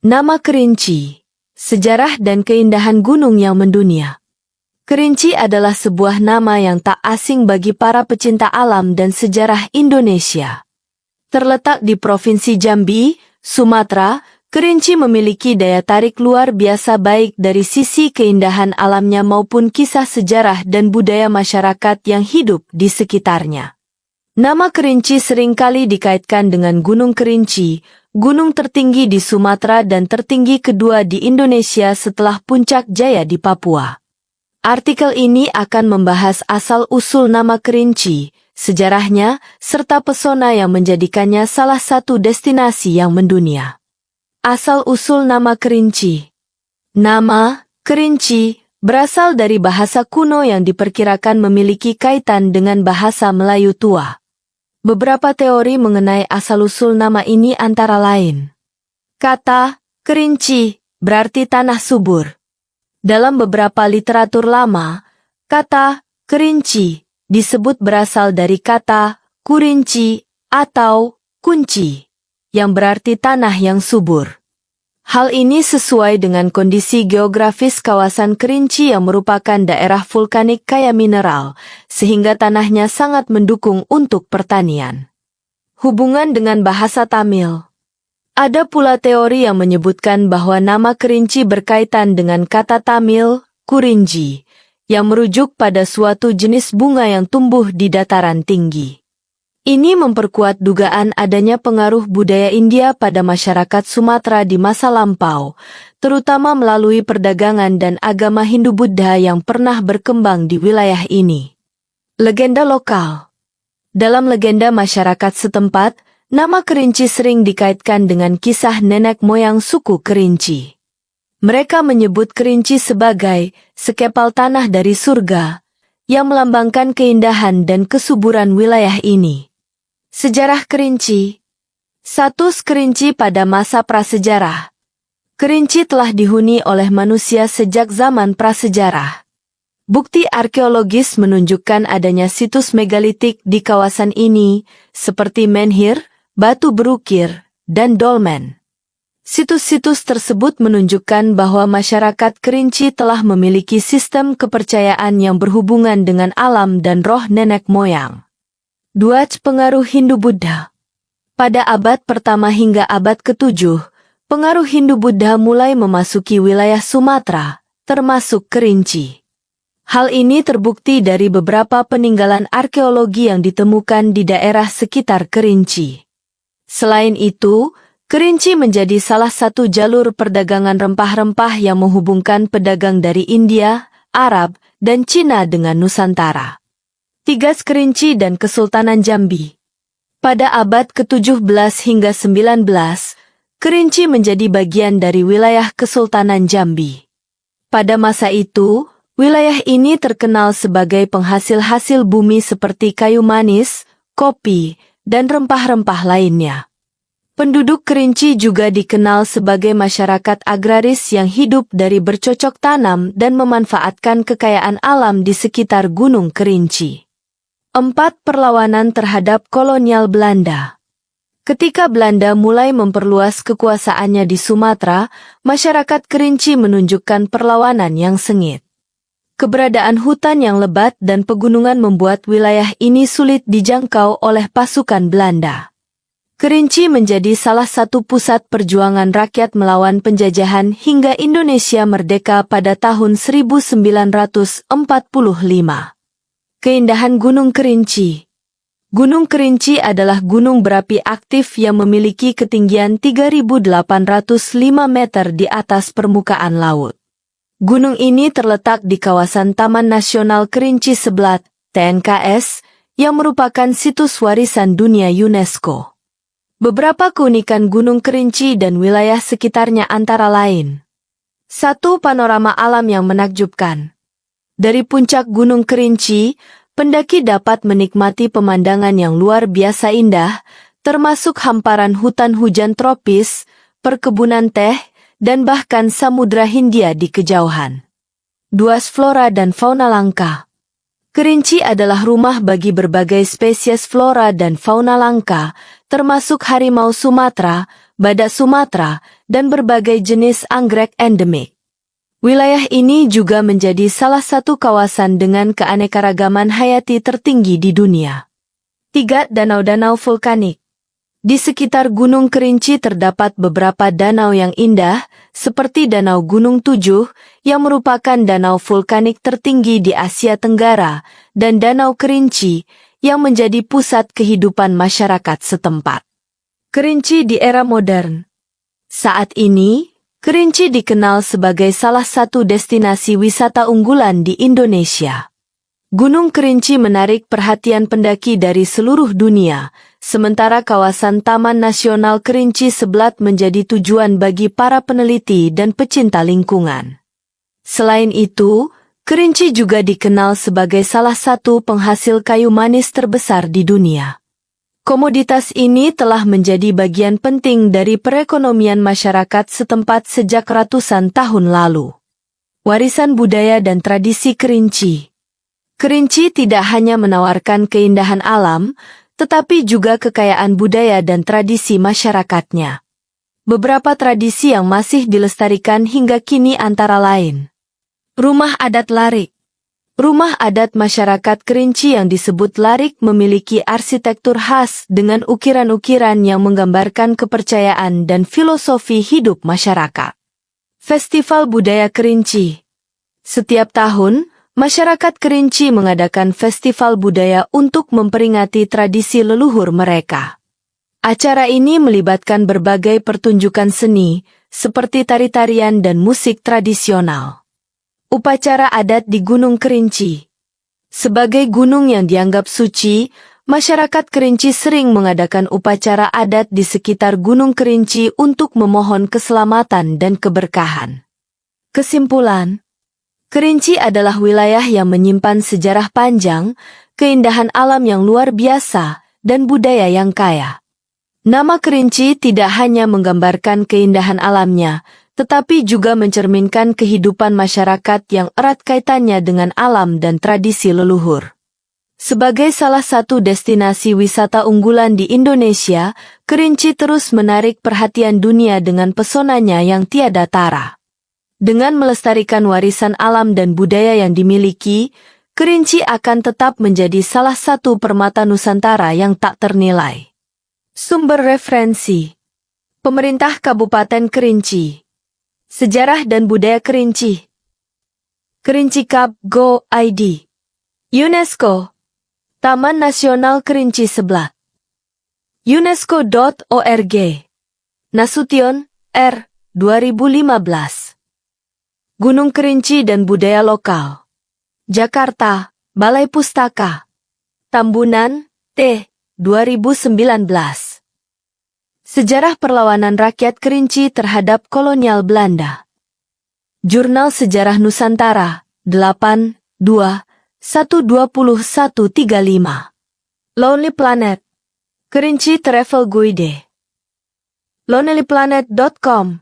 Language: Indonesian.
Nama Kerinci, sejarah dan keindahan gunung yang mendunia. Kerinci adalah sebuah nama yang tak asing bagi para pecinta alam dan sejarah Indonesia. Terletak di Provinsi Jambi, Sumatera, Kerinci memiliki daya tarik luar biasa baik dari sisi keindahan alamnya maupun kisah sejarah dan budaya masyarakat yang hidup di sekitarnya. Nama Kerinci seringkali dikaitkan dengan Gunung Kerinci, gunung tertinggi di Sumatera dan tertinggi kedua di Indonesia setelah Puncak Jaya di Papua. Artikel ini akan membahas asal-usul nama Kerinci, sejarahnya, serta pesona yang menjadikannya salah satu destinasi yang mendunia. Asal-usul nama Kerinci. Nama Kerinci berasal dari bahasa kuno yang diperkirakan memiliki kaitan dengan bahasa Melayu tua. Beberapa teori mengenai asal-usul nama ini antara lain. Kata Kerinci berarti tanah subur. Dalam beberapa literatur lama, kata Kerinci disebut berasal dari kata kurinci atau kunci, yang berarti tanah yang subur. Hal ini sesuai dengan kondisi geografis kawasan Kerinci yang merupakan daerah vulkanik kaya mineral, sehingga tanahnya sangat mendukung untuk pertanian. Hubungan dengan bahasa Tamil. Ada pula teori yang menyebutkan bahwa nama Kerinci berkaitan dengan kata Tamil, kurinji, yang merujuk pada suatu jenis bunga yang tumbuh di dataran tinggi. Ini memperkuat dugaan adanya pengaruh budaya India pada masyarakat Sumatera di masa lampau, terutama melalui perdagangan dan agama Hindu-Buddha yang pernah berkembang di wilayah ini. Legenda lokal. Dalam legenda masyarakat setempat, nama Kerinci sering dikaitkan dengan kisah nenek moyang suku Kerinci. Mereka menyebut Kerinci sebagai sekepal tanah dari surga, yang melambangkan keindahan dan kesuburan wilayah ini. Sejarah Kerinci. Status Kerinci pada masa prasejarah. Kerinci telah dihuni oleh manusia sejak zaman prasejarah. Bukti arkeologis menunjukkan adanya situs megalitik di kawasan ini, seperti menhir, batu berukir, dan dolmen. Situs-situs tersebut menunjukkan bahwa masyarakat Kerinci telah memiliki sistem kepercayaan yang berhubungan dengan alam dan roh nenek moyang. 2. Pengaruh Hindu-Buddha. Pada abad pertama hingga abad ke-7, pengaruh Hindu-Buddha mulai memasuki wilayah Sumatera, termasuk Kerinci. Hal ini terbukti dari beberapa peninggalan arkeologi yang ditemukan di daerah sekitar Kerinci. Selain itu, Kerinci menjadi salah satu jalur perdagangan rempah-rempah yang menghubungkan pedagang dari India, Arab, dan Cina dengan Nusantara. 3. Kerinci dan Kesultanan Jambi. Pada abad ke-17 hingga 19, Kerinci menjadi bagian dari wilayah Kesultanan Jambi. Pada masa itu, wilayah ini terkenal sebagai penghasil-hasil bumi seperti kayu manis, kopi, dan rempah-rempah lainnya. Penduduk Kerinci juga dikenal sebagai masyarakat agraris yang hidup dari bercocok tanam dan memanfaatkan kekayaan alam di sekitar Gunung Kerinci. 4. Perlawanan terhadap kolonial Belanda. Ketika Belanda mulai memperluas kekuasaannya di Sumatera, masyarakat Kerinci menunjukkan perlawanan yang sengit. Keberadaan hutan yang lebat dan pegunungan membuat wilayah ini sulit dijangkau oleh pasukan Belanda. Kerinci menjadi salah satu pusat perjuangan rakyat melawan penjajahan hingga Indonesia merdeka pada tahun 1945. Keindahan Gunung Kerinci. Gunung Kerinci adalah gunung berapi aktif yang memiliki ketinggian 3.805 meter di atas permukaan laut. Gunung ini terletak di kawasan Taman Nasional Kerinci Seblat, TNKS, yang merupakan situs warisan dunia UNESCO. Beberapa keunikan Gunung Kerinci dan wilayah sekitarnya antara lain. 1. Panorama alam yang menakjubkan. Dari puncak Gunung Kerinci, pendaki dapat menikmati pemandangan yang luar biasa indah, termasuk hamparan hutan hujan tropis, perkebunan teh, dan bahkan Samudra Hindia di kejauhan. 2. Flora dan fauna langka. Kerinci adalah rumah bagi berbagai spesies flora dan fauna langka, termasuk harimau Sumatera, badak Sumatera, dan berbagai jenis anggrek endemik. Wilayah ini juga menjadi salah satu kawasan dengan keanekaragaman hayati tertinggi di dunia. 3. Danau-danau vulkanik. Di sekitar Gunung Kerinci terdapat beberapa danau yang indah, seperti Danau Gunung Tujuh, yang merupakan danau vulkanik tertinggi di Asia Tenggara, dan Danau Kerinci, yang menjadi pusat kehidupan masyarakat setempat. Kerinci di era modern. Saat ini, Kerinci dikenal sebagai salah satu destinasi wisata unggulan di Indonesia. Gunung Kerinci menarik perhatian pendaki dari seluruh dunia, sementara kawasan Taman Nasional Kerinci Seblat menjadi tujuan bagi para peneliti dan pecinta lingkungan. Selain itu, Kerinci juga dikenal sebagai salah satu penghasil kayu manis terbesar di dunia. Komoditas ini telah menjadi bagian penting dari perekonomian masyarakat setempat sejak ratusan tahun lalu. Warisan budaya dan tradisi Kerinci. Kerinci tidak hanya menawarkan keindahan alam, tetapi juga kekayaan budaya dan tradisi masyarakatnya. Beberapa tradisi yang masih dilestarikan hingga kini antara lain. Rumah adat Larik. Rumah adat masyarakat Kerinci yang disebut Larik memiliki arsitektur khas dengan ukiran-ukiran yang menggambarkan kepercayaan dan filosofi hidup masyarakat. Festival Budaya Kerinci. Setiap tahun, masyarakat Kerinci mengadakan festival budaya untuk memperingati tradisi leluhur mereka. Acara ini melibatkan berbagai pertunjukan seni, seperti tari-tarian dan musik tradisional. Upacara adat di Gunung Kerinci. Sebagai gunung yang dianggap suci, masyarakat Kerinci sering mengadakan upacara adat di sekitar Gunung Kerinci untuk memohon keselamatan dan keberkahan. Kesimpulan, Kerinci adalah wilayah yang menyimpan sejarah panjang, keindahan alam yang luar biasa, dan budaya yang kaya. Nama Kerinci tidak hanya menggambarkan keindahan alamnya, tetapi juga mencerminkan kehidupan masyarakat yang erat kaitannya dengan alam dan tradisi leluhur. Sebagai salah satu destinasi wisata unggulan di Indonesia, Kerinci terus menarik perhatian dunia dengan pesonanya yang tiada tara. Dengan melestarikan warisan alam dan budaya yang dimiliki, Kerinci akan tetap menjadi salah satu permata Nusantara yang tak ternilai. Sumber referensi: Pemerintah Kabupaten Kerinci. Sejarah dan Budaya Kerinci. Kerinci.go.id. UNESCO. Taman Nasional Kerinci Seblat. UNESCO.org. Nasution, R. 2015. Gunung Kerinci dan Budaya Lokal. Jakarta, Balai Pustaka. Tambunan, T. 2019. Sejarah Perlawanan Rakyat Kerinci terhadap Kolonial Belanda. Jurnal Sejarah Nusantara, 8-2-1-21-35. Lonely Planet. Kerinci Travel Guide. lonelyplanet.com